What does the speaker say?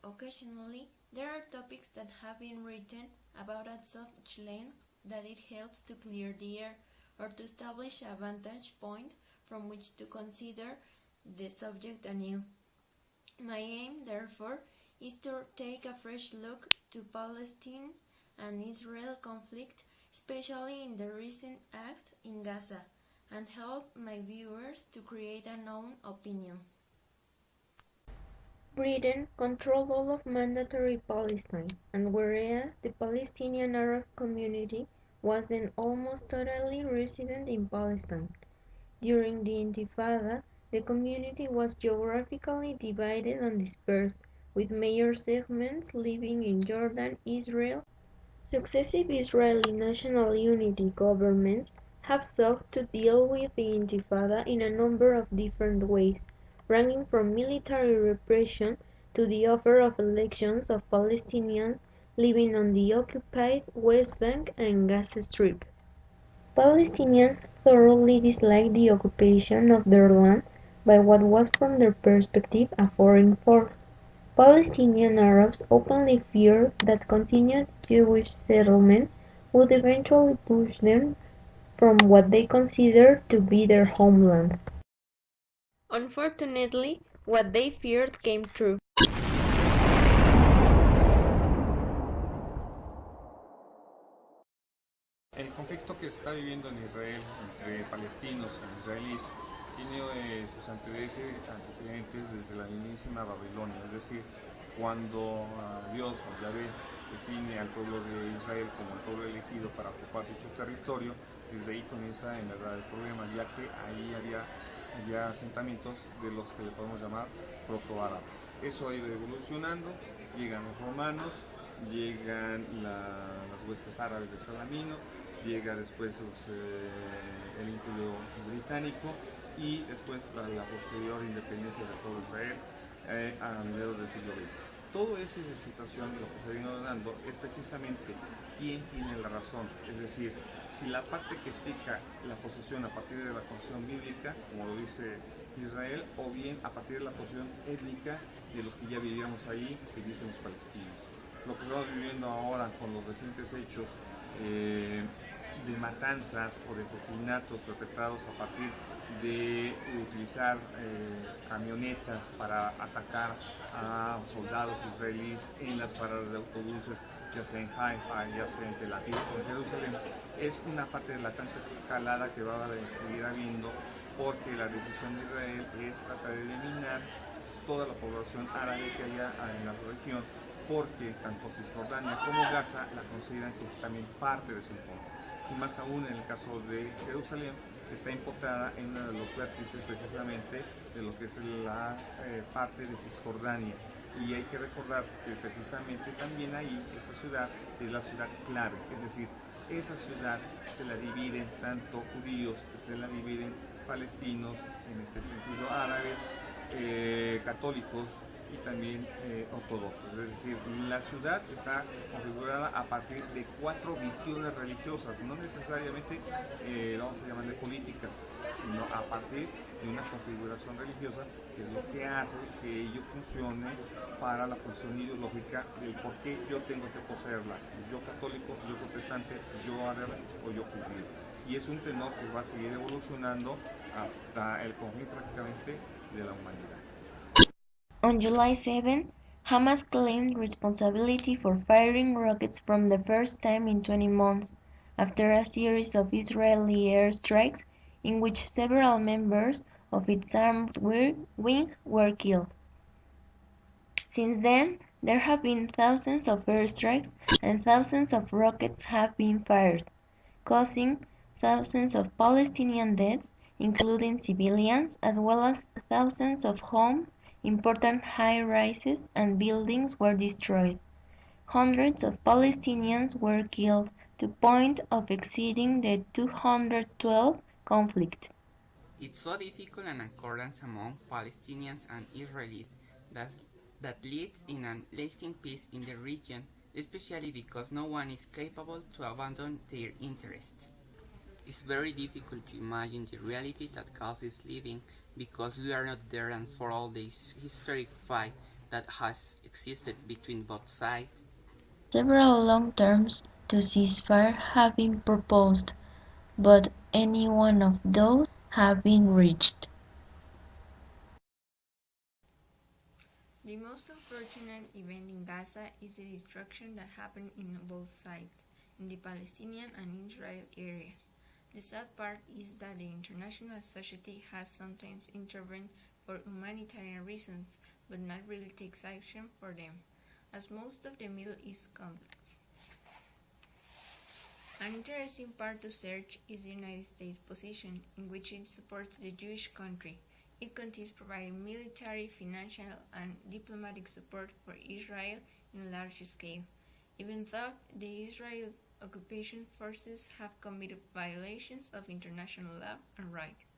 Occasionally, there are topics that have been written about at such length that it helps to clear the air or to establish a vantage point from which to consider the subject anew. My aim, therefore, is to take a fresh look to Palestine and Israel conflict, especially in the recent acts in Gaza, and help my viewers to create an own opinion. Britain controlled all of mandatory Palestine, and whereas the Palestinian Arab community was then almost totally resident in Palestine, during the Intifada, the community was geographically divided and dispersed, with major segments living in Jordan, Israel. Successive Israeli national unity governments have sought to deal with the Intifada in a number of different ways, ranging from military repression to the offer of elections of Palestinians living on the occupied West Bank and Gaza Strip. Palestinians thoroughly disliked the occupation of their land by what was from their perspective a foreign force. Palestinian Arabs openly feared that continued Jewish settlements would eventually push them from what they considered to be their homeland. Unfortunately, what they feared came true. El conflicto que se está viviendo en Israel entre palestinos e israelíes tiene sus antecedentes desde la mismísima Babilonia, es decir, cuando Dios o Yahvé define al pueblo de Israel como el pueblo elegido para ocupar dicho territorio, desde ahí comienza en verdad el problema, ya que ahí había asentamientos de los que le podemos llamar protoárabes. Eso ha ido evolucionando, llegan los romanos, llegan las huestes árabes de Salamino, llega después el Imperio Británico y después la posterior independencia del pueblo de Israel a mediados del siglo XX. Toda esa situación, lo que se vino dando es precisamente quién tiene la razón, es decir, si la parte que explica la posesión a partir de la posición bíblica, como lo dice Israel, o bien a partir de la posición étnica de los que ya vivíamos ahí, que dicen los palestinos. Lo que estamos viviendo ahora con los recientes hechos de matanzas o de asesinatos perpetrados a partir de utilizar camionetas para atacar a soldados israelíes en las paradas de autobuses, ya sea en Haifa, ya sea en Tel Aviv o en Jerusalén, es una parte de la tanta escalada que va a seguir habiendo, porque la decisión de Israel es tratar de eliminar toda la población árabe que haya en la región, porque tanto Cisjordania como Gaza la consideran que es también parte de su entorno. Y más aún en el caso de Jerusalén, está importada en uno de los vértices precisamente de lo que es la parte de Cisjordania. Y hay que recordar que precisamente también ahí, esa ciudad es la ciudad clave, es decir, esa ciudad se la dividen tanto judíos, se la dividen palestinos, en este sentido árabes, católicos y también ortodoxos. Es decir, la ciudad está configurada a partir de 4 visiones religiosas, no necesariamente vamos a llamarle políticas, sino a partir de una configuración religiosa, que es lo que hace que ello funcione para la función ideológica del por qué yo tengo que poseerla, yo católico, yo protestante, yo árabe o yo judío. Y es un tenor que va a seguir evolucionando hasta el conflicto prácticamente de la humanidad. On July 7, Hamas claimed responsibility for firing rockets from the first time in 20 months, after a series of Israeli airstrikes in which several members of its armed wing were killed. Since then, there have been thousands of airstrikes and thousands of rockets have been fired, causing thousands of Palestinian deaths, including civilians, as well as thousands of homes. Important high-rises and buildings were destroyed. Hundreds of Palestinians were killed, to the point of exceeding the 212 conflict. It's so difficult an accordance among Palestinians and Israelis that, that leads in a lasting peace in the region, especially because no one is capable to abandon their interests. It's very difficult to imagine the reality that Gaza is living because we are not there, and for all this historic fight that has existed between both sides. Several long-term ceasefires have been proposed, but any one of those have been reached. The most unfortunate event in Gaza is the destruction that happened in both sides, in the Palestinian and Israel areas. The sad part is that the international society has sometimes intervened for humanitarian reasons, but not really takes action for them, as most of the Middle East conflicts. An interesting part to search is the United States' position, in which it supports the Jewish country. It continues providing military, financial, and diplomatic support for Israel in a large scale, even though the Israeli occupation forces have committed violations of international law and rights.